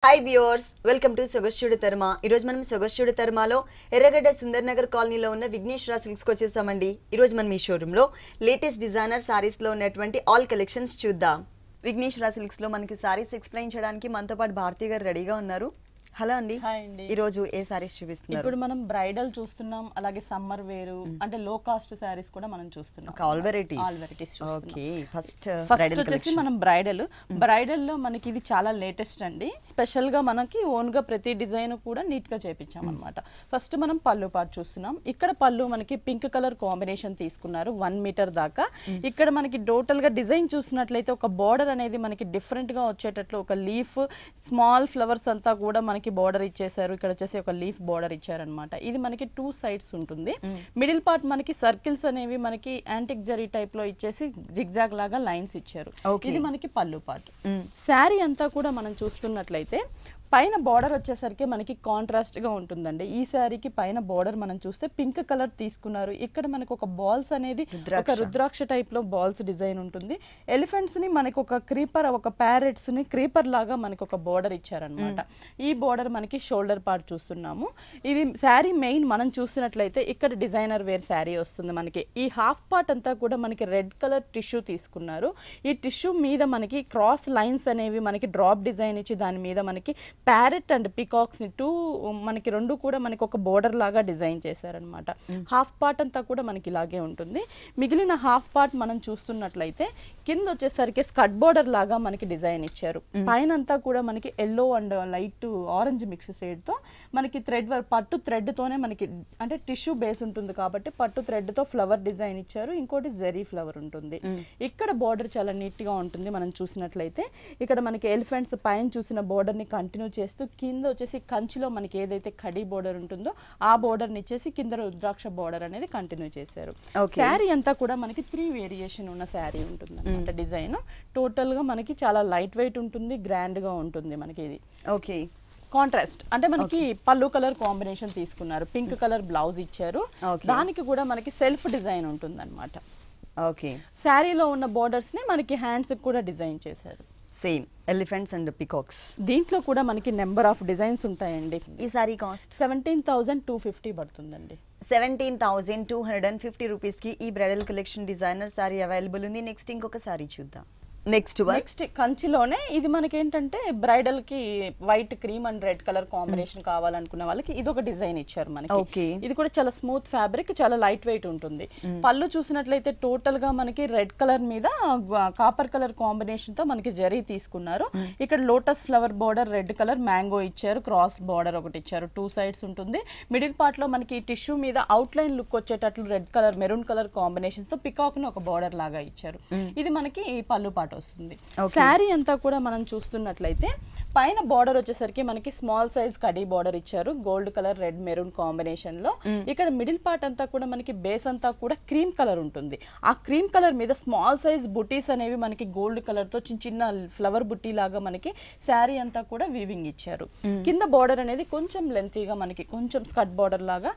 Hi viewers, welcome to సొగస్టుడు తర్మ. ఈరోజు మనం సొగస్టుడు తర్మలో ఎర్రగడ్డ సుందర్ నగర్ కాలనీలో ఉన్న విఘ్నేశ్వర సిల్క్స్కి వచ్చేసామండి. ఈరోజు మనం ఈ షోరూంలో లేటెస్ట్ డిజైనర్ సారీస్లో ఉన్నటువంటి ఆల్ కలెక్షన్స్ చూద్దాం. విఘ్నేశ్వర సిల్క్స్లో మనకి సారీస్ ఎక్స్ప్లెయిన్ చేయడానికి మనతో పాటు భారతి గారు రెడీగా ఉన్నారు. హలో అండి. హాయ్ అండి. ఈ రోజు ఏ సారీస్ చూపిస్తున్నారు? ఇప్పుడు మనం బ్రైడల్ చూస్తున్నాం, అలాగే సమ్మర్ వేరు అంటే లో కాస్ట్ సారీస్ కూడా మనం చూస్తున్నాం. All varieties. ఓకే, ఫస్ట్ వచ్చేసి మనం బ్రైడల్ లో మనకి ఇది చాలా లేటెస్ట్ అండి. స్పెషల్ గా మనకి ఓన్ గా ప్రతి డిజైన్ కూడా నీట్ గా చేపించాం అన్నమాట. ఫస్ట్ మనం పళ్ళు పార్ట్ చూస్తున్నాం. ఇక్కడ పళ్ళు మనకి పింక్ కలర్ కాంబినేషన్ తీసుకున్నారు 1 మీటర్ దాకా. ఇక్కడ మనకి టోటల్ గా డిజైన్ చూసినట్లయితే ఒక బార్డర్ అనేది మనకి డిఫరెంట్ గా వచ్చేటట్లు ఒక లీఫ్ స్మాల్ ఫ్లవర్స్ అంతా కూడా మనకి బార్డర్ ఇచ్చేసారు. ఇక్కడ వచ్చేసి ఒక లీఫ్ బార్డర్ ఇచ్చారనమాట. ఇది మనకి 2 సైడ్స్ ఉంటుంది. మిడిల్ పార్ట్ మనకి సర్కిల్స్ అనేవి మనకి యాంటిక్ జరీ టైప్ లో ఇచ్చేసి జిగ్జాగ్ లాగా లైన్స్ ఇచ్చారు. ఇది మనకి పళ్ళు పార్ట్. శారీ అంతా కూడా మనం చూస్తున్నట్లయితే పైన బార్డర్ వచ్చేసరికి మనకి కాంట్రాస్ట్ గా ఉంటుందండి. ఈ శారీకి పైన బార్డర్ మనం చూస్తే పింక్ కలర్ తీసుకున్నారు. ఇక్కడ మనకు ఒక బాల్స్ అనేది ఒక రుద్రాక్ష టైప్ లో బాల్స్ డిజైన్ ఉంటుంది. ఎలిఫెంట్స్ ని మనకి ఒక క్రీపర్, ఒక ప్యారెట్స్ ని క్రీపర్ లాగా మనకి ఒక బార్డర్ ఇచ్చారనమాట. ఈ బార్డర్ మనకి షోల్డర్ పార్ట్ చూస్తున్నాము. ఇది శారీ మెయిన్ మనం చూసినట్లయితే ఇక్కడ డిజైనర్ వేర్ శారీ వస్తుంది మనకి. ఈ హాఫ్ పార్ట్ అంతా కూడా మనకి రెడ్ కలర్ టిష్యూ తీసుకున్నారు. ఈ టిష్యూ మీద మనకి క్రాస్ లైన్స్ అనేవి మనకి డ్రాప్ డిజైన్ ఇచ్చి దాని మీద మనకి ప్యారెట్ అండ్ పికాక్స్ ని మనకి రెండు కూడా మనకి ఒక బోర్డర్ లాగా డిజైన్ చేశారనమాట. హాఫ్ పార్ట్ అంతా కూడా మనకి ఇలాగే ఉంటుంది. మిగిలిన హాఫ్ పార్ట్ మనం చూస్తున్నట్లయితే కింద వచ్చేసరికి స్కట్ బోర్డర్ లాగా మనకి డిజైన్ ఇచ్చారు. పైన అంతా కూడా మనకి yellow and light orange mix shade తో మనకి థ్రెడ్ వర్క్, పట్టు థ్రెడ్ తోనే మనకి అంటే టిష్యూ బేస్ ఉంటుంది కాబట్టి పట్టు థ్రెడ్ తో ఫ్లవర్ డిజైన్ ఇచ్చారు. ఇంకోటి జెరీ ఫ్లవర్ ఉంటుంది. ఇక్కడ బోర్డర్ చాలా నీట్ గా ఉంటుంది. మనం చూసినట్లయితే ఇక్కడ మనకి ఎలిఫెంట్స్ పైన చూసిన బోర్డర్ ని కంటిన్యూ చేస్తూ కింద వచ్చేసి కంచిలో మనకి ఏదైతే కడి బోర్డర్ ఉంటుందో ఆ బోర్డర్ ని ఇచ్చేసి కింద రుద్రాక్ష బోర్డర్ అనేది కంటిన్యూ చేశారు. శారీ అంతా కూడా మనకి 3 వేరియేషన్ ఉన్న శారీ ఉంటుంది అనమాట. డిజైన్ టోటల్ గా మనకి చాలా లైట్ వెయిట్ ఉంటుంది, గ్రాండ్ గా ఉంటుంది మనకి. ఇది ఓకే కాంట్రాస్ట్ అంటే మనకి పళ్ళు కలర్ కాంబినేషన్ తీసుకున్నారు. పింక్ కలర్ బ్లౌజ్ ఇచ్చారు. దానికి కూడా మనకి సెల్ఫ్ డిజైన్ ఉంటుంది అనమాట. ఓకే, శారీలో ఉన్న బోర్డర్స్ ని మనకి హ్యాండ్స్ కూడా డిజైన్ చేశారు. Same elephants and peacocks. దీంట్లో కూడా మనకి నెంబర్ ఆఫ్ డిజైన్స్ ఉంటాయండి. ఈ సారీ కాస్ట్ 17,250 పడుతుందండి. 17,250 రూపీస్ కి ఈ bridal collection designer sari available ఉంది. నెక్స్ట్ ఇంకొక సారీ చూద్దాం. నెక్స్ట్ కంచిలోనే ఇది మనకి ఏంటంటే బ్రైడల్ కి white cream and red colour combination కావాలనుకున్న వాళ్ళకి ఇది ఒక డిజైన్ ఇచ్చారు మనకి. ఇది కూడా చాలా స్మూత్ ఫ్యాబ్రిక్, చాలా లైట్ వెయిట్ ఉంటుంది. పళ్ళు చూసినట్లయితే టోటల్ గా మనకి రెడ్ కలర్ మీద కాపర్ కలర్ కాంబినేషన్ తో మనకి జరీ తీసుకున్నారు. ఇక్కడ lotus flower border red colour mango ఇచ్చారు. క్రాస్ బోర్డర్ ఒకటి ఇచ్చారు. 2 సైడ్స్ ఉంటుంది. మిడిల్ పార్ట్ లో మనకి టిష్యూ మీద అవుట్ లైన్ లుక్ వచ్చేటట్లు red colour maroon colour combination తో పికాక్ ని ఒక బోర్డర్ లాగా ఇచ్చారు. ఇది మనకి పళ్ళు పార్ట్ వస్తుంది. శారీ అంతా కూడా మనం చూస్తున్నట్లయితే పైన బార్డర్ వచ్చేసరికి మనకి స్మాల్ సైజ్ కడీ బార్డర్ ఇచ్చారు. Gold colour red maroon combination లో. ఇక్కడ మిడిల్ పార్ట్ అంతా కూడా మనకి బేస్ అంతా కూడా క్రీమ్ కలర్ ఉంటుంది. ఆ క్రీమ్ కలర్ మీద స్మాల్ సైజ్ బుటీస్ అనేవి మనకి గోల్డ్ కలర్ తో చిన్న చిన్న ఫ్లవర్ బుటీ లాగా మనకి శారీ అంతా కూడా వీవింగ్ ఇచ్చారు. కింద బార్డర్ అనేది కొంచెం లెంతీగా మనకి కొంచెం స్కట్ బార్డర్ లాగా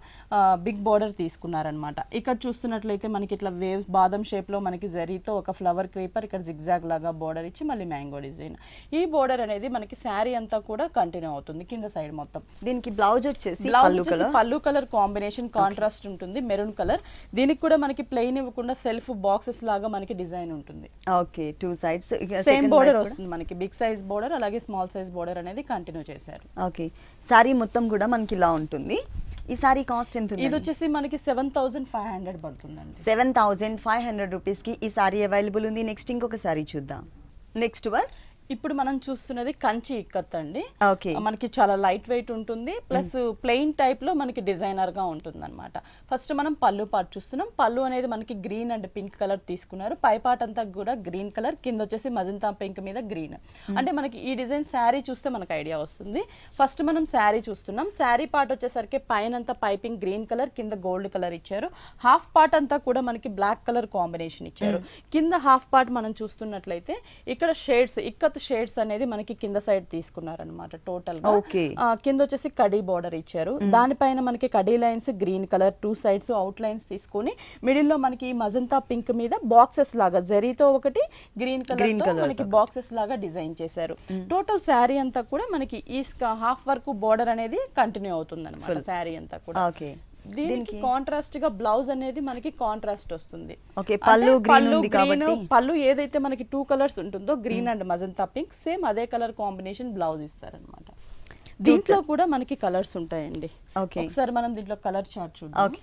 బిగ్ బార్డర్ తీసుకున్నారనమాట. ఇక్కడ చూస్తున్నట్లయితే మనకి ఇట్లా వేవ్ బాదం షేప్ లో మనకి జరీతో ఒక ఫ్లవర్ క్రీపర్, ఇక్కడ జిగ్జాగ్ లాగా బోర్డర్ ఇచ్చి మళ్ళీ మ్యాంగో డిజైన్. ఈ బోర్డర్ అనేది మనకి శారీ అంతా కూడా కంటిన్యూ అవుతుంది కింద సైడ్ మొత్తం. దీనికి బ్లౌజ్ వచ్చేసి పళ్ళు కలర్ కాంబినేషన్ కాంట్రాస్ట్ ఉంటుంది, మెరూన్ కలర్. దీనికి కూడా మనకి ప్లెయిన్ ఇవ్వకుండా సెల్ఫ్ బాక్సెస్ లాగా మనకి డిజైన్ ఉంటుంది. ఓకే, 2 సైడ్స్ సేమ్ బోర్డర్ వస్తుంది మనకి. బిగ్ సైజ్ బోర్డర్ అలాగే స్మాల్ సైజ్ బోర్డర్ అనేది కంటిన్యూ చేశారు. ఓకే, సారీ మొత్తం కూడా మనకి ఇలా ఉంటుంది. ఈ సారీ కాస్ట్ ఎంత? ఇది వచ్చేసి మనకి 7,500 పడుతుందండి. 7,500 రూపీస్ కి ఈ సారీ అవైలబుల్ ఉంది. నెక్స్ట్ ఇంకొక సారీ చూద్దాం. నెక్స్ట్ వన్ ఇప్పుడు మనం చూస్తున్నది కంచి ఇక్కత్ అండి. ఓకే, మనకి చాలా లైట్ వెయిట్ ఉంటుంది, ప్లస్ ప్లెయిన్ టైప్ లో మనకి డిజైనర్ గా ఉంటుంది అనమాట. ఫస్ట్ మనం పళ్ళు పార్ట్ చూస్తున్నాం. పళ్ళు అనేది మనకి గ్రీన్ అండ్ పింక్ కలర్ తీసుకున్నారు. పై పార్ట్ అంతా కూడా గ్రీన్ కలర్, కింద వచ్చేసి మజంతా పింక్ మీద గ్రీన్. అంటే మనకి ఈ డిజైన్ శారీ చూస్తే మనకు ఐడియా వస్తుంది. ఫస్ట్ మనం శారీ చూస్తున్నాం. శారీ పార్ట్ వచ్చేసరికి పైన అంతా పైపింగ్ గ్రీన్ కలర్, కింద గోల్డ్ కలర్ ఇచ్చారు. హాఫ్ పార్ట్ అంతా కూడా మనకి బ్లాక్ కలర్ కాంబినేషన్ ఇచ్చారు. కింద హాఫ్ పార్ట్ మనం చూస్తున్నట్లయితే ఇక్కడ షేడ్స్ ఇక్కత్ షేడ్స్ అనేది మనకి కింద సైడ్ తీసుకున్నారనమాట టోటల్ గా. ఓకే. కింద వచ్చేసి కడీ బార్డర్ ఇచ్చారు, దానిపైన మనకి khadi lines green colour 2 sides out lines తీసుకొని మిడిల్ లో మనకి మజంతా పింక్ మీద బాక్సెస్ లాగా జరీతో ఒకటి గ్రీన్ కలర్ తో మనకి బాక్సెస్ లాగా డిజైన్ చేశారు. టోటల్ శారీ అంతా కూడా మనకి ఈ హాఫ్ వర్క్ బార్డర్ అనేది కంటిన్యూ అవుతుంది అనమాట శారీ అంతా కూడా. ఓకే. దీనికి కాంట్రాస్ట్ గా బ్లౌజ్ అనేది మనకి కాంట్రాస్ట్ వస్తుంది. ఓకే, పళ్ళు గ్రీన్ ఉంది కాబట్టి పళ్ళు ఏదైతే మనకి 2 కలర్స్ ఉంటుందో green and magenta pink same అదే కలర్ కాంబినేషన్ బ్లౌజ్ ఇస్తారనమాట. దీంట్లో కూడా మనకి కలర్స్ ఉంటాయండి. ఒకసారి మనం దీంట్లో కలర్ చార్ట్ చూద్దాం.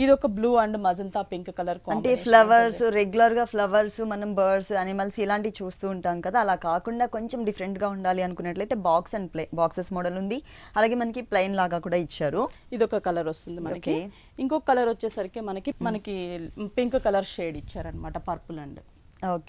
ఇది ఒక blue and magenta pink colour. అంటే ఫ్లవర్స్ రెగ్యులర్ గా ఫ్లవర్స్ మనం బర్డ్స్ అనిమల్స్ ఇలాంటివి చూస్తూ ఉంటాం కదా, అలా కాకుండా కొంచెం డిఫరెంట్ గా ఉండాలి అనుకున్నట్లయితే బాక్స్ అండ్ బాక్సెస్ మోడల్ ఉంది. అలాగే మనకి ప్లెయిన్ లాగా కూడా ఇచ్చారు. ఇది ఒక కలర్ వస్తుంది మనకి. ఇంకొక కలర్ వచ్చేసరికి మనకి పింక్ కలర్ షేడ్ ఇచ్చారనమాట, పర్పుల్ అండ్.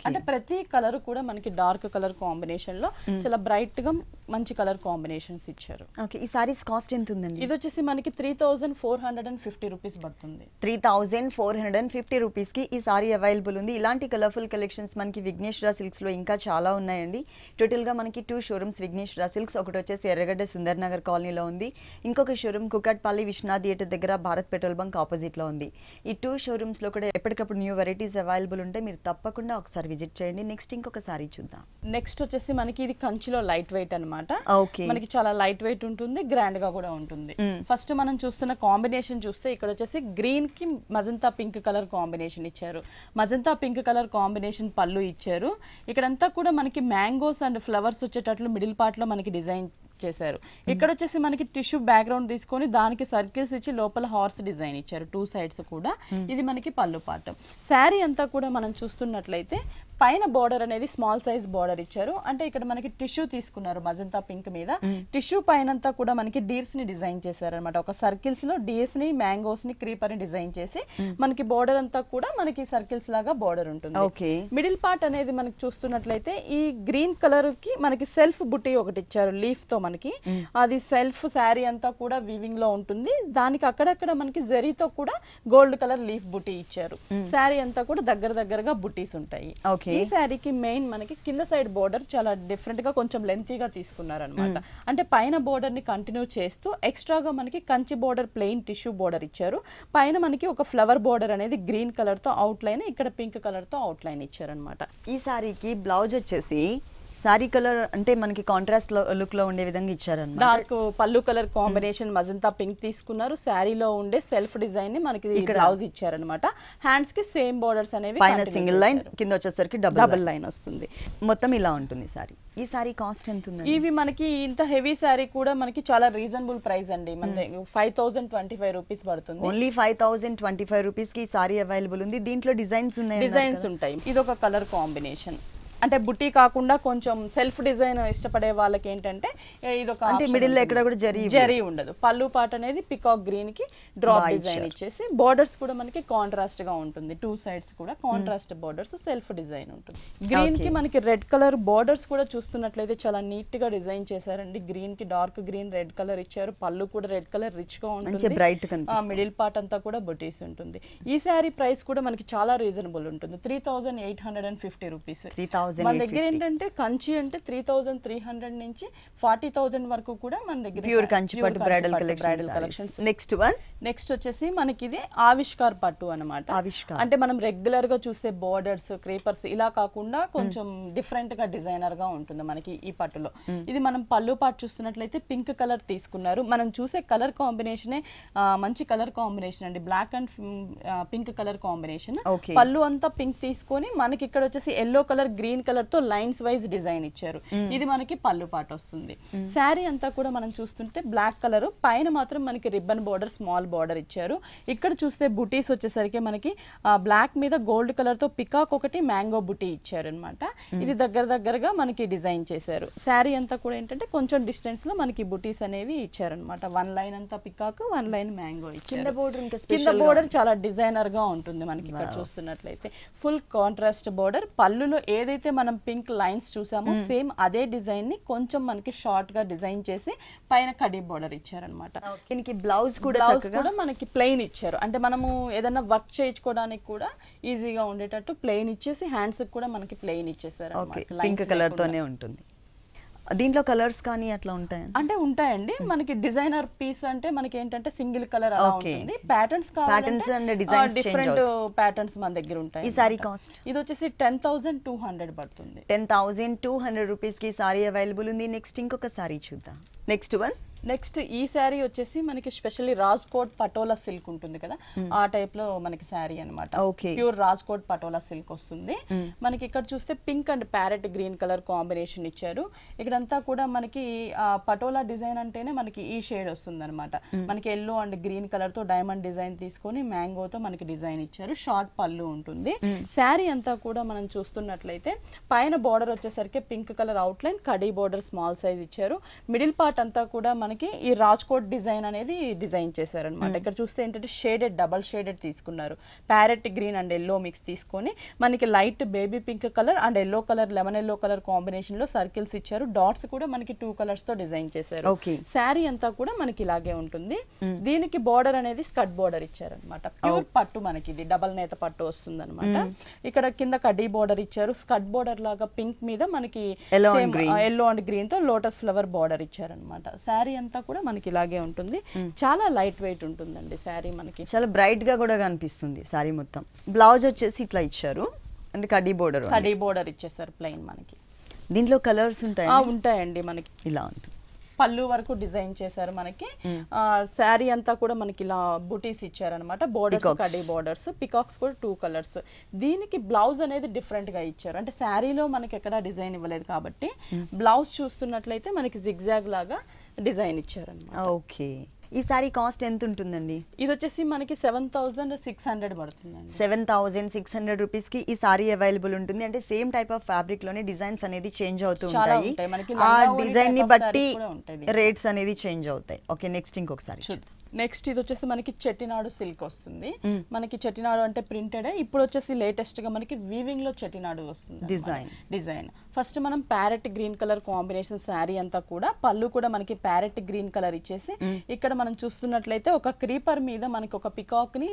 అంటే ప్రతి కలర్ కూడా మనకి డార్క్ కలర్ కాంబినేషన్ లో చాలా బ్రైట్ గా మంచి కలర్ కాంబినేషన్స్ ఇచ్చారు. ఓకే, ఈ సారీస్ కాస్ట్ ఎంత ఉందండి? ఇది వచ్చేసి మనకి 3450 రూపీస్ పడుతుంది. 3450 రూపీస్ కి ఈ సారీ అవైలబుల్ ఉంది. ఇలాంటి కలర్ఫుల్ కలెక్షన్స్ మనకి విఘ్నేశ్వర సిల్క్స్ లో ఇంకా చాలా ఉన్నాయండి. టోటల్ గా మనకి 2 షోరూమ్స్ విఘ్నేశ్వర సిల్క్స్. ఒకటి వచ్చేసి ఎర్రగడ్డ సుందర్ నగర్ కాలనీలో ఉంది, ఇంకొక షోరూమ్ కుకట్పల్లి విశ్వనాథ్ థియేటర్ దగ్గర భారత్ పెట్రోల్ బంక్ ఆపోజిట్ లో ఉంది. ఈ 2 షోరూమ్స్ లో కూడా ఎప్పటికప్పుడు న్యూ వెరైటీస్ అవైలబుల్ ఉంటాయి, మీరు తప్పకుండా ఒకసారి విజిట్ చేయండి. నెక్స్ట్ ఇంకొక సారీ చూద్దాం. నెక్స్ట్ వచ్చేసి మనకి ఇది కంచిలో లైట్ వెయిట్ అన్నమాట. ఓకే, మనకి చాలా లైట్ వెయిట్ ఉంటుంది, గ్రాండ్ గా కూడా ఉంటుంది. ఫస్ట్ మనం చూస్తున్న కాంబినేషన్ చూస్తే ఇక్కడ వచ్చేసి గ్రీన్ కి మజంతా పింక్ కలర్ కాంబినేషన్ ఇచ్చారు. మజంతా పింక్ కలర్ కాంబినేషన్ పళ్ళు ఇచ్చారు. ఇక్కడంతా కూడా మనకి మ్యాంగోస్ అండ్ ఫ్లవర్స్ వచ్చేటట్లు మిడిల్ పార్ట్ లో మనకి డిజైన్ చేశారు. ఇక్కడ వచ్చేసి మనకి టిష్యూ బ్యాక్గ్రౌండ్ తీసుకొని దానికి సర్కిల్స్ ఇచ్చి లోపల హార్స్ డిజైన్ ఇచ్చారు 2 సైడ్స్ కూడా. ఇది మనకి పళ్ళు పార్ట్. శారీ అంతా కూడా మనం చూస్తున్నట్లయితే పైన బార్డర్ అనేది స్మాల్ సైజ్ బార్డర్ ఇచ్చారు. అంటే ఇక్కడ మనకి టిష్యూ తీసుకున్నారు మజంతా పింక్ మీద. టిష్యూ పైనంతా కూడా మనకి డీర్స్ ని డిజైన్ చేశారనమాట. ఒక సర్కిల్స్ లో డీర్స్ ని మ్యాంగోస్ ని క్రీపర్ ని డిజైన్ చేసి మనకి బార్డర్ అంతా కూడా మనకి సర్కిల్స్ లాగా బార్డర్ ఉంటుంది. మిడిల్ పార్ట్ అనేది మనకి చూస్తున్నట్లయితే ఈ గ్రీన్ కలర్ కి మనకి సెల్ఫ్ బుట్టి ఒకటి ఇచ్చారు లీఫ్ తో మనకి. అది సెల్ఫ్ శారీ అంతా కూడా వీవింగ్ లో ఉంటుంది. దానికి అక్కడక్కడ మనకి జరీతో కూడా గోల్డ్ కలర్ లీఫ్ బుట్టి ఇచ్చారు. శారీ అంతా కూడా దగ్గరగా బుట్టీస్ ఉంటాయి. ఈ శారీకి మెయిన్ మనకి కింద సైడ్ బోర్డర్ చాలా డిఫరెంట్ గా కొంచెం లెంతీగా తీసుకున్నారనమాట. అంటే పైన బోర్డర్ ని కంటిన్యూ చేస్తూ ఎక్స్ట్రాగా మనకి Kanchi border plain tissue border ఇచ్చారు. పైన మనకి ఒక ఫ్లవర్ బోర్డర్ అనేది గ్రీన్ కలర్ తో అవుట్ లైన్, ఇక్కడ పింక్ కలర్ తో అవుట్ లైన్ ఇచ్చారనమాట. ఈ సారీకి బ్లౌజ్ వచ్చేసి సారీ కలర్ అంటే మనకి కాంట్రాస్ట్ లుక్ లో ఉండే విధంగా ఇచ్చారన్నమాట. డార్క్ పళ్ళు కలర్ కాంబినేషన్ మజంతా పింక్ తీసుకున్నారు. శారీలో ఉండే సెల్ఫ్ డిజైన్ ని మనకి బ్లౌజ్ ఇచ్చారనమాట. హ్యాండ్స్ కి సేమ్ బోర్డర్స్ అనేవి, పైన సింగిల్ లైన్, కింద వచ్చేసరికి డబుల్ లైన్ వస్తుంది. మొత్తం ఇలా ఉంటుంది సారీ. ఈ సారీ కాస్ట్ ఎంత ఉంది? ఇవి మనకి ఇంత హెవీ సారీ కూడా మనకి చాలా రీజనబుల్ ప్రైస్ అండి. మన 5025 రూపీస్ పడుతుంది. ఓన్లీ 5025 రూపీస్ కి ఈ సారీ అవైలబుల్ ఉంది. దీంట్లో డిజైన్స్ ఉంటాయి. ఇది ఒక కలర్ కాంబినేషన్. అంటే బుట్టి కాకుండా కొంచెం సెల్ఫ్ డిజైన్ ఇష్టపడే వాళ్ళకి ఏంటంటే ఇదొక మిడిల్ ఎక్కడ కూడా జరీ ఉండదు. పళ్ళు పాట అనేది పికాక్ గ్రీన్ కి డ్రాప్ డిజైన్ ఇచ్చేసి బోర్డర్స్ కూడా మనకి కాంట్రాస్ట్ గా ఉంటుంది. 2 సైడ్స్ కూడా కాంట్రాస్ట్ బోర్డర్స్, సెల్ఫ్ డిజైన్ ఉంటుంది. గ్రీన్ కి మనకి రెడ్ కలర్ బోర్డర్స్ కూడా చూస్తున్నట్లయితే చాలా నీట్ గా డిజైన్ చేశారండి. గ్రీన్ కి డార్క్ గ్రీన్ రెడ్ కలర్ ఇచ్చారు. పళ్ళు కూడా రెడ్ కలర్ రిచ్ గా ఉంటుంది. మిడిల్ పార్ట్ అంతా కూడా బుటీస్ ఉంటుంది. ఈ శారీ ప్రైస్ కూడా మనకి చాలా రీజనబుల్ ఉంటుంది. 3850 రూపీస్. మన దగ్గర ఏంటంటే కంచి అంటే 3300 నుంచి 40,000 వరకు కూడా మన దగ్గర ప్యూర్ కంచి పట్టు బ్రైడల్ కలెక్షన్స్. నెక్స్ట్ వచ్చేసి మనకి ఇది ఆవిష్కార్ పట్టు అన్నమాట. అంటే మనం రెగ్యులర్ గా చూసే బోర్డర్స్ క్రీపర్స్ ఇలా కాకుండా కొంచెం డిఫరెంట్ గా డిజైనర్ గా ఉంటుంది మనకి ఈ పట్టులో. ఇది మనం పళ్ళు పాటు చూస్తున్నట్లయితే పింక్ కలర్ తీసుకున్నారు. మనం చూసే కలర్ కాంబినేషనే మంచి కలర్ కాంబినేషన్ అండి. Black and pink colour combination. పళ్ళు అంతా పింక్ తీసుకొని మనకి ఇక్కడ వచ్చేసి ఎల్లో కలర్ గ్రీన్ కలర్ తో లైన్స్ వైజ్ డిజైన్ ఇచ్చారు. ఇది మనకి పళ్ళు పాట వస్తుంది. శారీ అంతా కూడా మనం చూస్తుంటే బ్లాక్ కలర్, పైన మాత్రం మనకి రిబ్బన్ బోర్డర్ స్మాల్ బోర్డర్ ఇచ్చారు. ఇక్కడ చూస్తే బుటీస్ వచ్చేసరికి మనకి బ్లాక్ మీద గోల్డ్ కలర్ తో పికాక్ ఒకటి మ్యాంగో బుటీ ఇచ్చారు అనమాట. ఇది దగ్గరగా మనకి డిజైన్ చేశారు. శారీ అంతా కూడా ఏంటంటే కొంచెం డిస్టెన్స్ లో మనకి బుటీస్ అనేవి ఇచ్చారనమాట. 1 లైన్ అంతా పికాక్, 1 లైన్ మ్యాంగో ఇచ్చారు. కింద బోర్డర్ చాలా డిజైనర్ గా ఉంటుంది మనకి ఇక్కడ చూస్తున్నట్లయితే. Full contrast border. పళ్ళులో ఏదైతే ఎక్కడైతే మనం పింక్ లైన్స్ చూసామో సేమ్ అదే డిజైన్ ని కొంచెం మనకి షార్ట్ గా డిజైన్ చేసి పైన కడీ బోర్డర్ ఇచ్చారనమాట. దీనికి బ్లౌజ్ కూడా బ్లౌజ్ కూడా మనకి ప్లెయిన్ ఇచ్చారు. అంటే మనము ఏదైనా వర్క్ చేయించుకోవడానికి కూడా ఈజీగా ఉండేటట్టు ప్లెయిన్ ఇచ్చేసి హ్యాండ్స్ కూడా మనకి ప్లెయిన్ ఇచ్చేసారు. పింక్ కలర్ తోనే ఉంటుంది. దీంట్లో కలర్స్ కానీ అట్లా ఉంటాయి అంటే ఉంటాయండి. మనకి డిజైనర్ పీస్ అంటే మనకి ఏంటంటే సింగిల్ కలర్ అలా ఉంటుంది. ప్యాటర్న్స్ కావాలంటే డిఫరెంట్ ప్యాటర్న్స్ మన దగ్గర ఉంటాయి. ఈ సారీ కాస్ట్ ఇది వచ్చేసి 10,200 పడుతుంది. 10,200 రూపీస్ కి సారీ అవైలబుల్ ఉంది. నెక్స్ట్ ఇంకొక సారీ చూద్దాం. నెక్స్ట్ ఈ శారీ వచ్చేసి మనకి స్పెషల్లీ రాజ్కోట్ పటోలా సిల్క్ ఉంటుంది కదా, ఆ టైప్ లో మనకి శారీ అనమాట. ప్యూర్ రాజ్కోట్ పటోలా సిల్క్ వస్తుంది. మనకి ఇక్కడ చూస్తే pink and parrot green colour combination ఇచ్చారు. ఇక్కడంతా కూడా మనకి పటోలా డిజైన్ అంటేనే మనకి ఈ షేడ్ వస్తుంది అనమాట. మనకి ఎల్లో అండ్ గ్రీన్ కలర్ తో డైమండ్ డిజైన్ తీసుకొని మ్యాంగోతో మనకి డిజైన్ ఇచ్చారు. షార్ట్ పళ్ళు ఉంటుంది. శారీ అంతా కూడా మనం చూస్తున్నట్లయితే పైన బార్డర్ వచ్చేసరికి pink colour out line, khadi border small size ఇచ్చారు. మిడిల్ పార్ట్ అంతా కూడా మనకి ఈ రాజ్కోట్ డిజైన్ అనేది డిజైన్ చేశారనమాట. ఇక్కడ చూస్తే ఏంటంటే షేడెడ్ డబల్ షేడెడ్ తీసుకున్నారు. Parrot green and yellow mix తీసుకొని మనకి light baby pink colour and yellow colour, lemon yellow colour combination లో సర్కిల్స్ ఇచ్చారు. డాట్స్ కూడా మనకి 2 కలర్స్ తో డిజైన్ చేశారు. శారీ అంతా కూడా మనకి ఇలాగే ఉంటుంది. దీనికి బార్డర్ అనేది స్కర్ట్ బార్డర్ ఇచ్చారనమాట. ప్యూర్ పట్టు మనకి ఇది డబల్ నేత పట్టు వస్తుంది అనమాట. ఇక్కడ కింద కడ్డీ బార్డర్ ఇచ్చారు. స్కర్ట్ బార్డర్ లాగా పింక్ మీద మనకి ఎల్లో అండ్ గ్రీన్ తో లోటస్ ఫ్లవర్ బార్డర్ ఇచ్చారనమాట. శారీ అంతా కూడా మనకి ఇలాగే ఉంటుంది. చాలా లైట్ వెయిట్ ఉంటుందండి శారీ. మనకి చాలా బ్రైట్ గా కూడా కనిపిస్తుంది శారీ మొత్తం. బ్లౌజ్ వచ్చేసి ఇట్లా ఇచ్చారు అంటే కడీ బోర్డర్ ఇచ్చేసారు ప్లెయిన్. మనకి దీంట్లో కలర్స్ ఉంటాయండి. మనకి ఇలా ఉంటుంది. పళ్ళు వరకు డిజైన్ చేశారు. మనకి శారీ అంతా కూడా మనకి ఇలా బుటీస్ ఇచ్చారనమాట. బోర్డర్స్, కడీ బోర్డర్స్, పికాక్స్ కూడా 2 కలర్స్. దీనికి బ్లౌజ్ అనేది డిఫరెంట్ గా ఇచ్చారు. అంటే శారీలో మనకి ఎక్కడ డిజైన్ ఇవ్వలేదు కాబట్టి బ్లౌజ్ చూస్తున్నట్లయితే మనకి జిగ్జాగ్ లాగా డిజైన్ ఇచ్చారనమాట. ఓకే. ఈ సారీ కాస్ట్ ఎంత ఉంటుందండి? ఇది వచ్చేసి మనకి 7,600 పడుతుంది. 7,600 రూపీస్ కి ఈ సారీ అవైలబుల్ ఉంటుంది. అంటే సేమ్ టైప్ ఆఫ్ ఫ్యాబ్రిక్ లోనే డిజైన్స్ అనేది చేంజ్ అవుతూ ఉంటాయి. ఆ డిజైన్ ని బట్టి రేట్స్ అనేది చేంజ్ అవుతాయి. ఓకే, నెక్స్ట్ ఇంకొకసారి చూద్దాం. నెక్స్ట్ ఇది వచ్చేసి మనకి చెట్టినాడు సిల్క్ వస్తుంది. మనకి చెట్టినాడు అంటే ప్రింటెడ్. ఇప్పుడు వచ్చేసి లేటెస్ట్ గా మనకి వీవింగ్ లో చెట్టినాడు వస్తుంది డిజైన్. ఫస్ట్ మనం parrot green colour combination sari అంతా కూడా పళ్ళు కూడా మనకి ప్యారెట్ గ్రీన్ కలర్ ఇచ్చేసి ఇక్కడ మనం చూస్తున్నట్లయితే ఒక క్రీపర్ మీద మనకి ఒక పికాక్ ని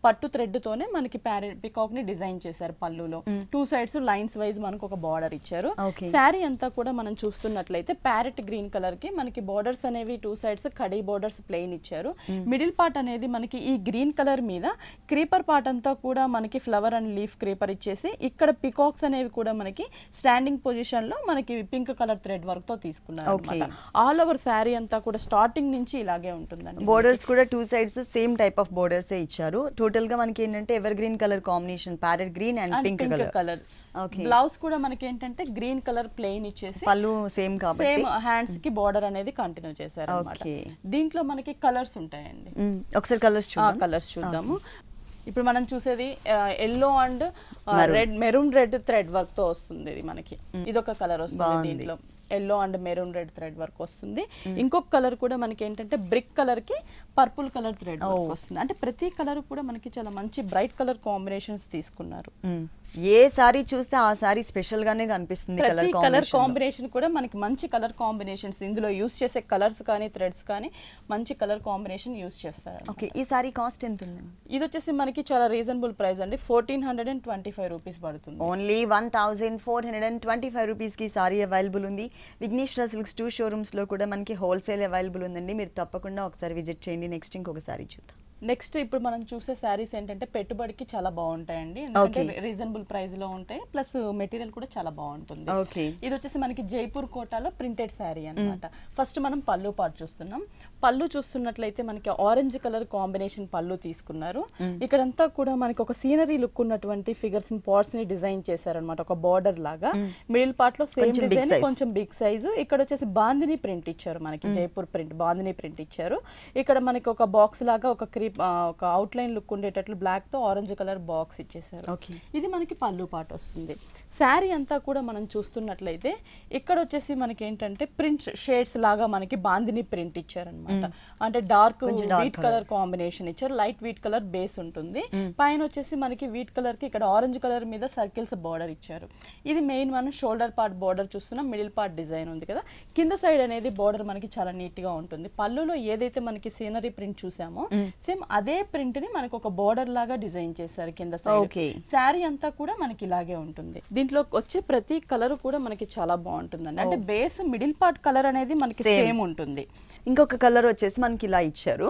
పట్టు థ్రెడ్ తోనే మనకి పికాక్ ని డిజైన్ చేశారు. పళ్ళులో 2 సైడ్స్ లైన్స్ వైజ్ మనకు ఒక బార్డర్ ఇచ్చారు. శారీ అంతా కూడా మనం చూస్తున్నట్లయితే ప్యారెట్ గ్రీన్ కలర్ కి మనకి బోర్డర్స్ అనేవి 2 సైడ్స్ కడీ బోర్డర్స్ ప్లెయిన్ ఇచ్చారు. మిడిల్ పార్ట్ అనేది మనకి ఈ గ్రీన్ కలర్ మీద క్రీపర్ పార్ట్ అంతా కూడా మనకి ఫ్లవర్ అండ్ లీఫ్ క్రీపర్ ఇచ్చేసి ఇక్కడ పికాక్స్ అనేవి కూడా మనకి స్టాండింగ్ పొజిషన్ లో మనకి పింక్ కలర్ థ్రెడ్ వర్క్ తో తీసుకున్నారు అన్నమాట. ఆల్ ఓవర్ శారీ అంతా కూడా స్టార్టింగ్ నుంచి ఇలాగే ఉంటుందండి. బోర్డర్స్ కూడా 2 sides same type of borders ఇచ్చారు. టోటల్ గా మనకి ఏంటంటే ever green colour combination, parrot green and pink colour. Blouse కూడా మనకి ఏంటంటే గ్రీన్ కలర్ ప్లెయిన్ ఇచ్చేసి పళ్ళు సేమ్ కాబట్టి సేమ్ హ్యాండ్స్ కి బార్డర్ అనేది కంటిన్యూ చేశారు అన్నమాట. దీంట్లో మనకి కలర్స్ ఉంటాయండి. ఒకసారి కలర్స్ చూద్దాము. ఇప్పుడు మనం చూసేది yellow and red, maroon red thread work తో వస్తుంది. ఇది మనకి ఇదొక కలర్ వస్తుంది. దీంట్లో yellow and maroon red thread work వస్తుంది. ఇంకొక కలర్ కూడా మనకి ఏంటంటే బ్రిక్ కలర్ కి పర్పుల్ కలర్ థ్రెడ్ వర్క్ వస్తుంది. అంటే ప్రతి కలర్ కూడా మనకి చాలా మంచి బ్రైట్ కలర్ కాంబినేషన్స్ తీసుకున్నారు. ఏ సారీ చూస్తే ఆ సారీ స్పెషల్ గానే కనిపిస్తుంది. కలర్ కాంబినేషన్ కూడా మనకి మంచి కలర్ కాంబినేషన్స్, ఇందులో యూస్ చేసే కలర్స్ కానీ థ్రెడ్స్ కానీ మంచి కలర్ కాంబినేషన్ యూస్ చేస్తారు. ఓకే, ఈ సారీ కాస్ట్ ఎంత ఉంది? ఇది వచ్చేసి మనకి చాలా రీజనబుల్ ప్రైస్ అండి. 1,425 రూపీస్ పడుతుంది. ఓన్లీ 1,425 రూపీస్ కి సారీ అవైలబుల్ ఉంది. విఘ్నేశ్వర సిల్క్స్ 2 షోరూమ్స్ లో కూడా మనకి హోల్సేల్ అవైలబుల్ ఉందండి. మీరు తప్పకుండా ఒకసారి విజిట్ చేయండి. నెక్స్ట్ ఇంకొక సారీ చూద్దాం. నెక్స్ట్ ఇప్పుడు మనం చూసే శారీస్ ఏంటంటే పెట్టుబడికి చాలా బాగుంటాయండి. ఎందుకంటే రీజనబుల్ ప్రైస్ లో ఉంటాయి, ప్లస్ మెటీరియల్ కూడా చాలా బాగుంటుంది. ఇది వచ్చేసి మనకి జైపూర్ కోటాలో ప్రింటెడ్ శారీ అన్నమాట. ఫస్ట్ మనం పళ్ళు పార్ట్ చూస్తున్నాం. పళ్ళు చూస్తున్నట్లయితే మనకి ఆరెంజ్ కలర్ కాంబినేషన్ పళ్ళు తీసుకున్నారు. ఇక్కడంతా కూడా మనకి ఒక సీనరీ లుక్ ఉన్నటువంటి ఫిగర్స్ ని, పార్ట్స్ ని డిజైన్ చేశారనమాట. ఒక బార్డర్ లాగా మిడిల్ పార్ట్ లో సేమ్ డిజైన్, కొంచెం బిగ్ సైజు. ఇక్కడ వచ్చేసి బాందిని ప్రింట్ ఇచ్చారు. మనకి జైపూర్ ప్రింట్, బాందిని ప్రింట్ ఇచ్చారు. ఇక్కడ మనకి ఒక బాక్స్ లాగా ఒక ఒక అవుట్ లైన్ లుక్ ఉండేటట్లు బ్లాక్ తో ఆరెంజ్ కలర్ బాక్స్ ఇచ్చేసారు. ఇది మనకి పళ్ళు పార్ట్ వస్తుంది. శారీ అంతా కూడా మనం చూస్తున్నట్లయితే ఇక్కడ వచ్చేసి మనకి ఏంటంటే ప్రింట్ షేడ్స్ లాగా మనకి బాందిని ప్రింట్ ఇచ్చారనమాట. అంటే డార్క్ వీట్ కలర్ కాంబినేషన్ ఇచ్చారు, లైట్ వీట్ కలర్ బేస్ ఉంటుంది, పైన వచ్చేసి మనకి వీట్ కలర్ కి ఇక్కడ ఆరెంజ్ కలర్ మీద సర్కిల్స్ బార్డర్ ఇచ్చారు. ఇది మెయిన్ మనం షోల్డర్ పార్ట్ బార్డర్ చూస్తున్నాం, మిడిల్ పార్ట్ డిజైన్ ఉంది కదా, కింద సైడ్ అనేది బార్డర్ మనకి చాలా నీట్ గా ఉంటుంది. పళ్ళులో ఏదైతే మనకి సీనరీ ప్రింట్ చూసామో సేమ్ అదే ప్రింట్ ని మనకి ఒక బార్డర్ లాగా డిజైన్ చేశారు కింద సైడ్. శారీ అంతా కూడా మనకి ఇలాగే ఉంటుంది. దీంట్లో వచ్చే ప్రతి కలర్ కూడా మనకి చాలా బాగుంటుందండి. అంటే బేస్ మిడిల్ పార్ట్ కలర్ అనేది మనకి సేమ్ ఉంటుంది. ఇంకొక కలర్ వచ్చేసి మనకి ఇలా ఇచ్చారు,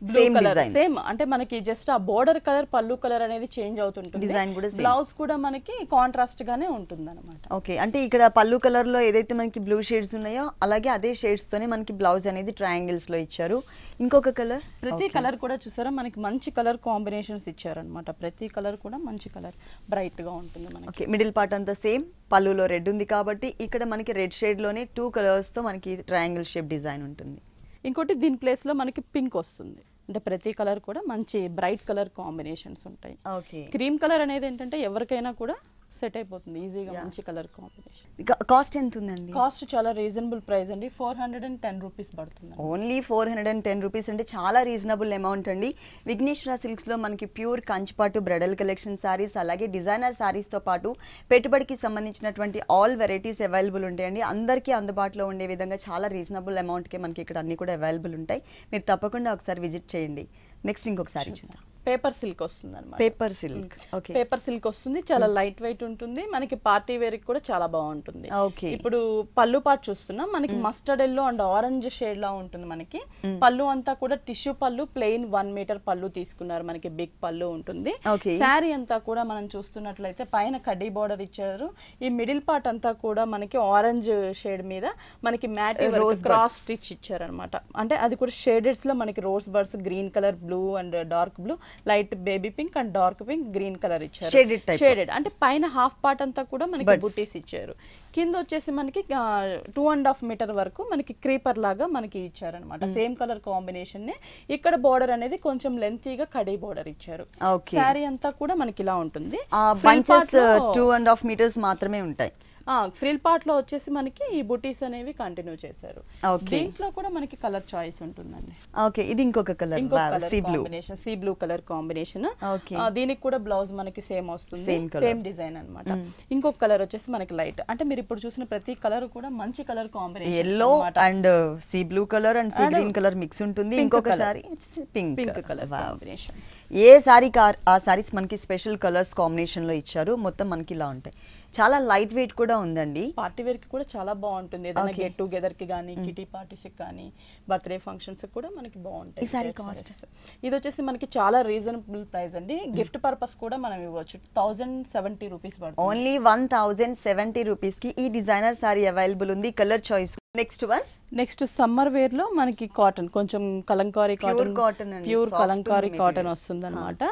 బ్లూ కలర్ సేమ్. అంటే మనకి జస్ట్ ఆ బోర్డర్ కలర్ పళ్ళు కలర్ అనేది చేంజ్ అవుతుంటుంది, డిజైన్ కూడా బ్లౌజ్ కూడా మనకి కాంట్రాస్ట్ గానే ఉంటుంది అనమాట. ఓకే, అంటే ఇక్కడ పళ్ళు కలర్ లో ఏదైతే మనకి బ్లూ షేడ్స్ ఉన్నాయో అలాగే అదే షేడ్స్ తోనే మనకి బ్లౌజ్ అనేది ట్రయాంగిల్స్ లో ఇచ్చారు. ఇంకొక కలర్, ప్రతి కలర్ కూడా చూసారా మనకి మంచి కలర్ కాంబినేషన్స్ ఇచ్చారనమాట. ప్రతి కలర్ కూడా మంచి కలర్ బ్రైట్ గా ఉంటుంది మనకి. ఓకే, మిడిల్ పార్ట్ అంతా సేమ్, పళ్ళులో రెడ్ ఉంది కాబట్టి ఇక్కడ మనకి రెడ్ షేడ్ లోనే 2 కలర్స్ తో మనకి ట్రయాంగిల్ షేప్ డిజైన్ ఉంటుంది. ఇంకోటి దీని ప్లేస్ లో మనకి పింక్ వస్తుంది. అంటే ప్రతి కలర్ కూడా మంచి బ్రైట్ కలర్ కాంబినేషన్స్ ఉంటాయి. ఓకే, క్రీమ్ కలర్ అనేది ఏంటంటే ఎవరికైనా కూడా సెట్ అయిపోతుంది ఈజీగా, మంచి కలర్ కాంబినేషన్. కాస్ట్ ఎంత ఉందండి? కాస్ట్ చాలా రీజనబుల్ ప్రైస్ అండి, 410 రూపీస్ పడుతుంది. ఓన్లీ 410 రూపీస్ అంటే చాలా రీజనబుల్ అమౌంట్ అండి. విఘ్నేశ్వర సిల్క్స్ లో మనకి ప్యూర్ కంచిపాటు బ్రైడల్ కలెక్షన్ సారీస్ అలాగే డిజైనర్ సారీస్ తో పాటు పెట్టుబడికి సంబంధించినటువంటి ఆల్ వెరైటీస్ అవైలబుల్ ఉంటాయండి. అందరికీ అందుబాటులో ఉండే విధంగా చాలా రీజనబుల్ అమౌంట్ కి మనకి ఇక్కడ అన్ని కూడా అవైలబుల్ ఉంటాయి. మీరు తప్పకుండా ఒకసారి విజిట్ చేయండి. నెక్స్ట్ ఇంకొకసారి చూద్దాం. పేపర్ సిల్క్ వస్తుంది అనమాట. Paper silk, okay, paper silk వస్తుంది, చాలా లైట్ వెయిట్ ఉంటుంది, మనకి పార్టీ వేర్ కూడా చాలా బాగుంటుంది. ఓకే, ఇప్పుడు పళ్ళు పార్ట్ చూస్తున్నాం, మనకి mustard yellow and orange shade లా ఉంటుంది మనకి. పళ్ళు అంతా కూడా టిష్యూ పళ్ళు, ప్లెయిన్ 1 మీటర్ పళ్ళు తీసుకున్నారు, మనకి బిగ్ పళ్ళు ఉంటుంది. శారీ అంతా కూడా మనం చూస్తున్నట్లయితే పైన కడ్డీ బార్డర్ ఇచ్చారు. ఈ మిడిల్ పార్ట్ అంతా కూడా మనకి ఆరెంజ్ షేడ్ మీద మనకి మ్యాట్ క్రాస్ స్టిచ్ ఇచ్చారనమాట. అంటే అది కూడా షేడెడ్స్ లో మనకి rose birds, green colour, blue and dark blue, light baby pink and dark pink, green colour ఇచ్చారు, షేడెడ్. అంటే పైన హాఫ్ పార్ట్ అంతా కూడా మనకి బుటీస్ ఇచ్చారు. కింద వచ్చేసి మనకి 2.5 మీటర్ వరకు మనకి క్రీపర్ లాగా మనకి ఇచ్చారనమాట. సేమ్ కలర్ కాంబినేషన్ నే ఇక్కడ బోర్డర్ అనేది కొంచెం లెంతీగా కడీ బోర్డర్ ఇచ్చారు. శారీ అంతా కూడా మనకి ఇలా ఉంటుంది. 2.5 మీటర్స్ మాత్రమే ఉంటాయి. ఫ్రిల్ పార్ట్ లో వచ్చేసి మనకి ఈ బుటీస్ అనేవి కంటిన్యూ చేశారు. దీంట్లో కూడా మనకి కలర్ చాయిస్ ఉంటుందండి. ఓకే, ఇది ఇంకొక colour, sea combination, sea blue colour combination. దీనికి కూడా బ్లౌజ్ మనకి సేమ్ వస్తుంది, సేమ్ డిజైన్ అన్నమాట. ఇంకొక కలర్ వచ్చేసి మనకి లైట్, అంటే మీరు ఇప్పుడు చూసిన ప్రతి కలర్ కూడా మంచి colour combination, yellow and see blue colour and sea green colour mix ఉంటుంది. ఇంకొకసారి పింక్ కలర్ కాంబినేషన్. ఏ సారీ ఆ సారీస్ మనకి స్పెషల్ కలర్స్ కాంబినేషన్ లో ఇచ్చారు. మొత్తం మనకి ఇలా ఉంటాయి. చాలా లైట్ వెయిట్ కూడా ఉందండి. పార్టీ వేర్ కి కూడా చాలా బాగుంటుంది. ఏదైనా గెట్ టుగెదర్ కి కానీ, కిటీ పార్టీస్ కి కానీ, బర్త్డే ఫంక్షన్స్ కూడా మనకి బాగుంటాయి. ఈ సారీ కాస్ట్ ఇది వచ్చేసి మనకి చాలా రీజనబుల్ ప్రైస్ అండి. గిఫ్ట్ పర్పస్ కూడా మనం ఇవ్వచ్చు. 1070 రూపీస్ పడుతుంది. ఓన్లీ 1070 రూపీస్ కి ఈ డిజైనర్ సారీ అవైలబుల్ ఉంది. Colour choice. Next summer wear లో మనకి కాటన్, కొంచెం kalamkari cotton, pure kalamkari cotton వస్తుంది అనమాట.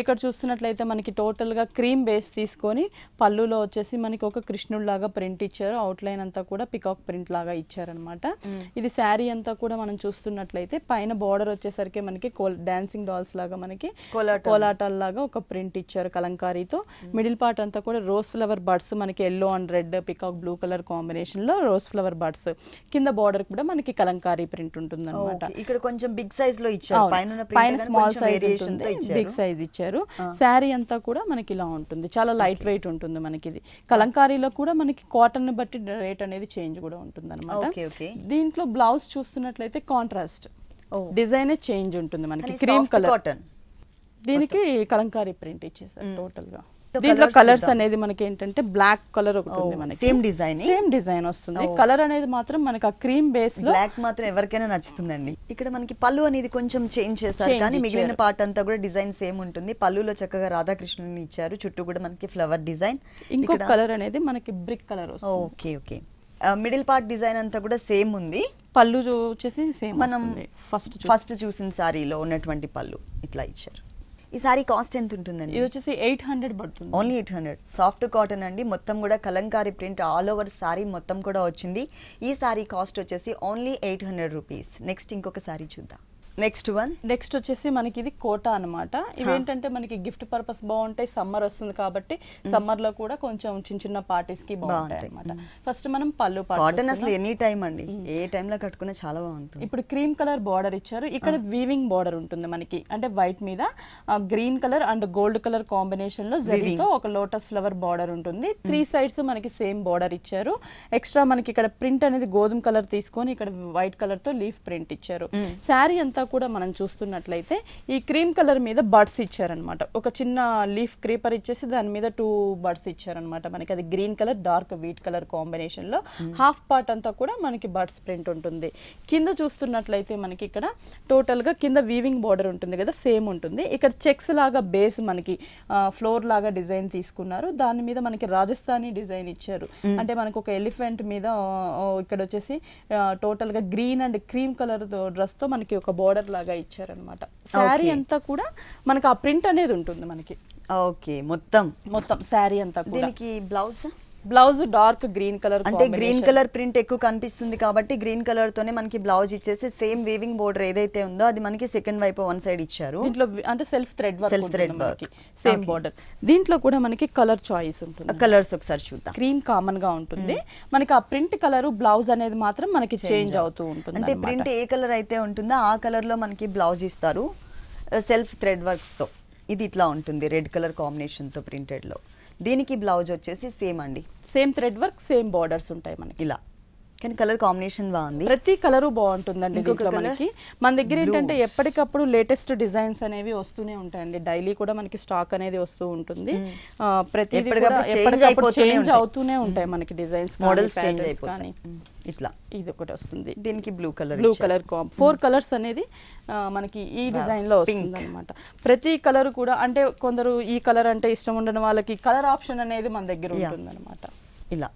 ఇక్కడ చూస్తున్నట్లయితే మనకి టోటల్ గా క్రీమ్ బేస్ తీసుకొని పళ్ళులో వచ్చేసి మనకి ఒక కృష్ణుడు లాగా ప్రింట్ ఇచ్చారు. అవుట్ లైన్ అంతా కూడా పికాక్ ప్రింట్ లాగా ఇచ్చారనమాట. ఇది శారీ అంతా కూడా మనం చూస్తున్నట్లయితే పైన బార్డర్ వచ్చేసరికి మనకి డాన్సింగ్ డాల్స్ లాగా మనకి కోలాటాల లాగా ఒక ప్రింట్ ఇచ్చారు కలంకారీతో. మిడిల్ పార్ట్ అంతా కూడా రోజ్ ఫ్లవర్ బర్డ్స్, మనకి yellow and red peacock blue colour combination లో రోజ్ ఫ్లవర్ బర్డ్స్. కింద బార్డర్ కూడా మనకి కలంకారీ ప్రింట్ ఉంటుంది అనమాట. ఇక్కడ కొంచెం బిగ్ సైజ్ లో ఇచ్చారు, పైన స్మాల్ సైజ్ ఉంటుంది, బిగ్ సైజ్ ఇచ్చారు. శారీ అంతా కూడా మనకి ఇలా ఉంటుంది, చాలా లైట్ వెయిట్ ఉంటుంది. మనకి ఇది కలంకారీలో కూడా మనకి కాటన్ బట్టి రేట్ అనేది చేంజ్ కూడా ఉంటుంది అనమాట. దీంట్లో బ్లౌజ్ చూస్తున్నట్లయితే కాంట్రాస్ట్ డిజైన్ చేంజ్ ఉంటుంది మనకి, క్రీమ్ కలర్. దీనికి కలంకారీ ప్రింట్ ఇచ్చేసారు టోటల్ గా. దీంట్లో కలర్స్ అనేది మనకి ఏంటంటే బ్లాక్ కలర్ ఒకటి ఉంది, మనకి సేమ్ డిజైన్ వస్తుంది. కలర్ అనేది మాత్రం మనకి ఆ క్రీమ్ బేస్ లో బ్లాక్ మాత్రం ఎవరికైనా నచ్చుతుందండి. ఇక్కడ మనకి పళ్ళు అనేది కొంచెం చేంజ్ చేశారు, కానీ మిగిలిన పార్ట్ అంతా కూడా డిజైన్ సేమ్ ఉంటుంది. పళ్ళులో చక్కగా రాధాకృష్ణుని ఇచ్చారు, చుట్టూ కూడా మనకి ఫ్లవర్ డిజైన్. ఇంకొక కలర్ అనేది మనకి బ్రిక్ కలర్ వస్తుంది. ఓకే, మిడిల్ పార్ట్ డిజైన్ అంతా కూడా సేమ్ ఉంది. పళ్ళు వచ్చేసి సేమ్. మనం ఫస్ట్ చూసిన సారీలో ఉన్నటువంటి పళ్ళు ఇట్లా ఇచ్చారు. ఈ సారీ కాస్ట్ ఎంత ఉంటుందండి? ఇది వచ్చేసి 800 పడుతుంది. ఓన్లీ 800. సాఫ్ట్ కాటన్ అండి, మొత్తం కూడా Kalamkari print all over sorry మొత్తం కూడా వచ్చింది. ఈ సారీ కాస్ట్ వచ్చేసి ఓన్లీ 800 రూపీస్. నెక్స్ట్ ఇంకొక సారీ చూద్దాం. Next one. నెక్స్ట్ వచ్చేసి మనకి ఇది కోటా అనమాట. ఇవేంటంటే మనకి గిఫ్ట్ పర్పస్ బాగుంటాయి, సమ్మర్ వస్తుంది కాబట్టి సమ్మర్ లో కూడా కొంచెం చిన్న చిన్న పార్టీస్ కి బాగుంటాయి అనమాట. ఫస్ట్ మనం పళ్ళు కాటన్ అసలు ఎనీ టైం అండి, ఏ టైం లో కట్టుకున్నా చాలా బాగుంటుంది. ఇప్పుడు క్రీమ్ కలర్ బార్డర్ ఇచ్చారు, ఇక్కడ వీవింగ్ బార్డర్ ఉంటుంది మనకి, అంటే వైట్ మీద green colour and gold colour combination లో జరీతో ఒక లోటస్ ఫ్లవర్ బార్డర్ ఉంటుంది. 3 సైడ్స్ మనకి సేమ్ బార్డర్ ఇచ్చారు. ఎక్స్ట్రా మనకి ఇక్కడ ప్రింట్ అనేది గోధుమ కలర్ తీసుకొని ఇక్కడ వైట్ కలర్ తో లీఫ్ ప్రింట్ ఇచ్చారు. శారీ అంతా కూడా మనం చూస్తున్నట్లయితే ఈ క్రీమ్ కలర్ మీద బర్డ్స్ ఇచ్చారనమాట. ఒక చిన్న లీఫ్ క్రీపర్ ఇచ్చేసి దాని మీద 2 బర్డ్స్ ఇచ్చారనమాట. మనకి అది green colour dark wheat colour combination లో హాఫ్ పార్ట్ అంతా కూడా మనకి బర్డ్స్ ప్రింట్ ఉంటుంది. కింద చూస్తున్నట్లయితే మనకి ఇక్కడ టోటల్ గా కింద వీవింగ్ బార్డర్ ఉంటుంది కదా, సేమ్ ఉంటుంది. ఇక్కడ చెక్స్ లాగా బేస్ మనకి ఫ్లోర్ లాగా డిజైన్ తీసుకున్నారు. దాని మీద మనకి రాజస్థానీ డిజైన్ ఇచ్చారు. అంటే మనకు ఒక ఎలిఫెంట్ మీద ఇక్కడ వచ్చేసి టోటల్ గా green and cream colour dress తో మనకి ఒక బోర్డర్ లాగా ఇచ్చారనమాట. శారీ అంతా కూడా మనకి ఆ ప్రింట్ అనేది ఉంటుంది మనకి. ఓకే, మొత్తం శారీ అంతా కూడా. దీనికి బ్లౌజ్ డార్క్ గ్రీన్ కలర్, అంటే గ్రీన్ కలర్ ప్రింట్ ఎక్కువ కనిపిస్తుంది కాబట్టి గ్రీన్ కలర్ తోనే మనకి బ్లౌజ్ ఇచ్చేసి సేమ్ వీవింగ్ బోర్డర్ ఏదైతే ఉందో అది మనకి సెకండ్ వైపు వన్ సైడ్ ఇచ్చారు. దీంట్లో అంటే self thread work same border. దీంట్లో కూడా మనకి కలర్ చాయిస్ ఉంటుంది. కలర్స్ ఒకసారి చూద్దాం. క్రీమ్ కామన్ గా ఉంటుంది మనకి, ఆ ప్రింట్ కలర్ బ్లౌజ్ అనేది మాత్రం మనకి చేంజ్ అవుతూ ఉంటుంది. అంటే ప్రింట్ ఏ కలర్ అయితే ఉంటుందో ఆ కలర్ లో మనకి బ్లౌజ్ ఇస్తారు సెల్ఫ్ థ్రెడ్ వర్క్స్ తో. ఇది ఇట్లా ఉంటుంది రెడ్ కలర్ కాంబినేషన్ తో ప్రింటెడ్ లో. దీనికి బ్లౌజ్ వచ్చేసి సేమ్ అండి, same thread work same borders ఉంటాయి మనకి ఇలా. కానీ కలర్ కాంబినేషన్ బాగుంది, ప్రతి కలర్ బాగుంటుందండి. దీంట్లో మనకి మన దగ్గర ఏంటంటే ఎప్పటికప్పుడు లేటెస్ట్ డిజైన్స్ అనేవి వస్తూనే ఉంటాయండి. డైలీ కూడా మనకి స్టాక్ అనేది వస్తూ ఉంటుంది. ప్రతి ఎప్పటికప్పుడు చేంజ్ అవుతూనే ఉంటాయి మనకి డిజైన్స్, మోడల్స్ కానీ. ఇట్లా ఇది ఒకటి వస్తుంది. దీనికి బ్లూ కలర్ 4 కలర్స్ అనేది మనకి ఈ డిజైన్ లో వస్తుంది అనమాట. ప్రతి కలర్ కూడా అంటే కొందరు ఈ కలర్ అంటే ఇష్టం ఉండని వాళ్ళకి కలర్ ఆప్షన్ అనేది మన దగ్గర ఉంటుంది అనమాట. ఇలా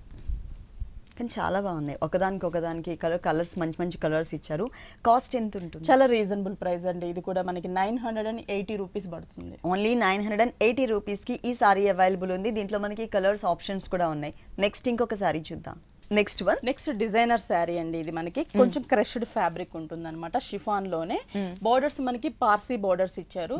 కానీ చాలా బాగున్నాయి, ఒకదానికి కలర్స్ మంచి కలర్స్ ఇచ్చారు. కాస్ట్ ఎంత ఉంటుంది? చాలా రీజనబుల్ ప్రైస్ అండి. ఇది కూడా మనకి 980 రూపీస్ పడుతుంది. ఓన్లీ 980 రూపీస్ కి ఈ సారీ అవైలబుల్ ఉంది. దీంట్లో మనకి కలర్స్ ఆప్షన్స్ కూడా ఉన్నాయి. నెక్స్ట్ ఇంకొక సారీ చూద్దాం. నెక్స్ట్ డిజైనర్ శారీ అండి. ఇది మనకి కొంచెం క్రష్డ్ ఫ్యాబ్రిక్ ఉంటుంది అనమాట. షిఫాన్ లోనే బోర్డర్స్ మనకి పార్సీ బోర్డర్స్ ఇచ్చారు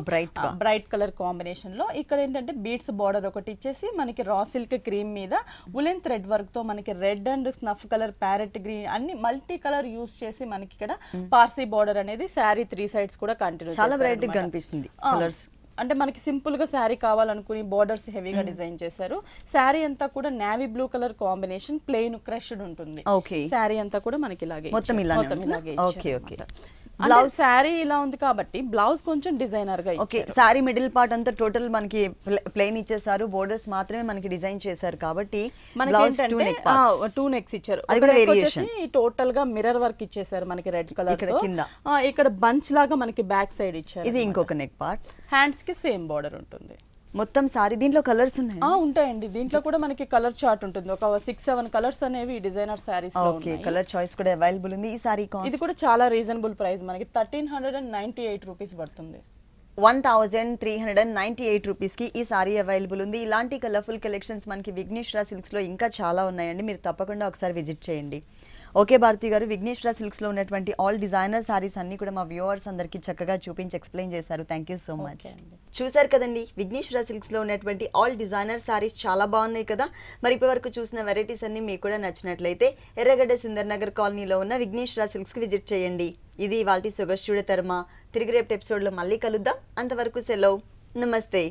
బ్రైట్ కలర్ కాంబినేషన్ లో. ఇక్కడ ఏంటంటే బీడ్స్ బోర్డర్ ఒకటి ఇచ్చేసి మనకి రా సిల్క్ క్రీమ్ మీద ఉలెన్ థ్రెడ్ వర్క్ తో మనకి red and snuff colour, parrot green అన్ని మల్టీ కలర్ యూస్ చేసి మనకి ఇక్కడ పార్సీ బోర్డర్ అనేది శారీ 3 సైడ్స్ కూడా కంటిన్యూ చాలా బ్రైట్ గా కనిపిస్తుంది కలర్స్. అంటే మనకి సింపుల్ గా శారీ కావాలనుకుని బోర్డర్స్ హెవీగా డిజైన్ చేశారు. శారీ అంతా కూడా navy blue colour combination, plain crushed ఉంటుంది. శారీ అంతా కూడా మనకి ఇలాగే మొత్తం ఇలాగే. బ్లౌజ్ శారీ ఇలా ఉంది కాబట్టి బ్లౌజ్ కొంచెం డిజైనర్ గా ఇచ్చారు. శారీ మిడిల్ పార్ట్ అంతా టోటల్ మనకి ప్లెయిన్ ఇచ్చేసారు, బోర్డర్స్ మాత్రమే మనకి డిజైన్ చేశారు కాబట్టి బ్లౌజ్ 2 నెక్స్ ఇచ్చారు. అది కూడా వేరియేషన్. టోటల్ గా మిర్రర్ వర్క్ ఇచ్చేసారు మనకి రెడ్ కలర్ తో. ఇక్కడ బంచ్ లాగా మనకి బ్యాక్ సైడ్ ఇచ్చారు. ఇది ఇంకొక నెక్ పార్ట్. హ్యాండ్స్ కి సేమ్ బోర్డర్ ఉంటుంది. మొత్తం సారీ దీంట్లో కలర్స్ ఉన్నాయి. ఉంటాయండి. దీంట్లో కూడా మనకి కలర్ చార్ట్ ఉంటుంది. ఒక 6-7 కలర్స్ అనేవి డిజైనర్ సారీస్ లో ఉన్నాయి. కలర్ చాయిస్ కూడా అవైలబుల్ ఉంది. ఈ సారీ ఇది కూడా చాలా రీజనబుల్ ప్రైస్, మనకి 1398 రూపీస్ పడుతుంది. 1398 రూపీస్ కి ఈ సారీ అవైలబుల్ ఉంది. ఇలాంటి కలర్ఫుల్ కలెక్షన్స్ మనకి విఘ్నేశ్వర సిల్క్స్ లో ఇంకా చాలా ఉన్నాయండి, మీరు తప్పకుండా ఒకసారి విజిట్ చేయండి. ఓకే భారతి గారు, విఘ్నేశ్వర సిల్క్స్ లో ఉన్నటువంటి ఆల్ డిజైనర్ సారీస్ అన్ని కూడా మా వ్యూవర్స్ అందరికి చక్కగా చూపించి ఎక్స్ప్లెయిన్ చేశారు. Thank you so much. చూసారు కదండి, విఘ్నేశ్వర సిల్క్స్ లో ఉన్నటువంటి ఆల్ డిజైనర్ సారీస్ చాలా బాగున్నాయి కదా. మరి ఇప్పటి వరకు చూసిన వెరైటీస్ అన్ని మీకు కూడా నచ్చినట్లయితే ఎర్రగడ్డ సుందర్ నగర్ కాలనీలో ఉన్న విఘ్నేశ్వర సిల్క్స్ కి విజిట్ చేయండి. ఇది ఇవాల్టి సొగస్టుడే తర్మా. తిరిగి రేపు ఎపిసోడ్ లో మళ్ళీ కలుద్దాం. అంతవరకు సెలవు, నమస్తే.